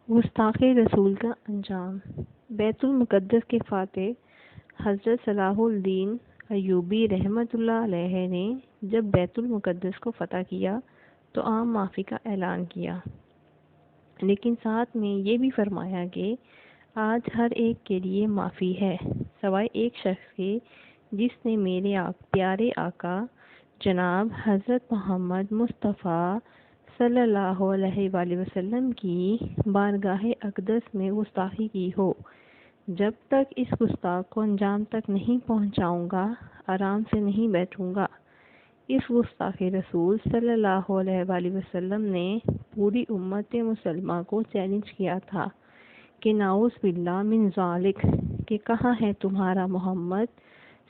گستاخ رسول کا انجام۔ بیت المقدس کے فاتح حضرت صلاح الدین ایوبی رحمۃ اللہ علیہ نے جب بیت المقدس کو فتح کیا تو عام معافی کا اعلان کیا، لیکن ساتھ میں یہ بھی فرمایا کہ آج ہر ایک کے لیے معافی ہے سوائے ایک شخص کے جس نے میرے پیارے آقا جناب حضرت محمد مصطفیٰ صلی اللہ علیہ وآلہ وسلم کی بارگاہ اقدس میں گستاخی کی ہو۔ جب تک اس گستاخ کو انجام تک نہیں پہنچاؤں گا آرام سے نہیں بیٹھوں گا۔ اس گستاخ رسول صلی اللہ علیہ وآلہ وسلم نے پوری امت مسلمہ کو چیلنج کیا تھا کہ نعوذ باللہ من ذالک کہ کہاں ہے تمہارا محمد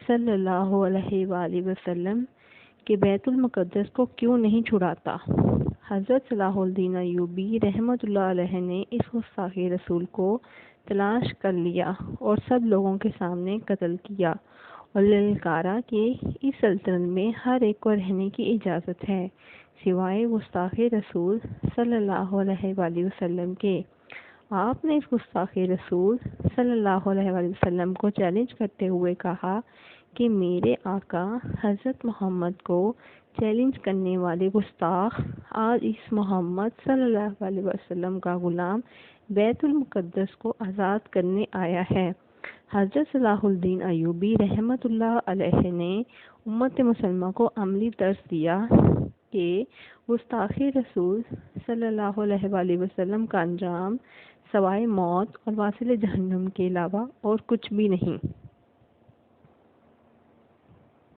صلی اللہ علیہ وآلہ وسلم کہ بیت المقدس کو کیوں نہیں چھڑاتا۔ حضرت صلاح الدین ایوبی رحمۃ اللہ علیہ نے اس گستاخ رسول کو تلاش کر لیا اور سب لوگوں کے سامنے قتل کیا اور للکارا کہ اس سلطنت میں ہر ایک کو رہنے کی اجازت ہے سوائے گستاخ رسول صلی اللہ علیہ وآلہ وسلم کے۔ آپ نے اس گستاخ رسول صلی اللہ علیہ وآلہ وسلم کو چیلنج کرتے ہوئے کہا کہ میرے آقا حضرت محمد کو چیلنج کرنے والے گستاخ آج اس محمد صلی اللہ علیہ وسلم کا غلام بیت المقدس کو آزاد کرنے آیا ہے۔ حضرت صلاح الدین ایوبی رحمۃ اللہ علیہ نے امت مسلمہ کو عملی درس دیا کہ گستاخ رسول صلی اللہ علیہ وآلہ وسلم کا انجام سوائے موت اور واصل جہنم کے علاوہ اور کچھ بھی نہیں۔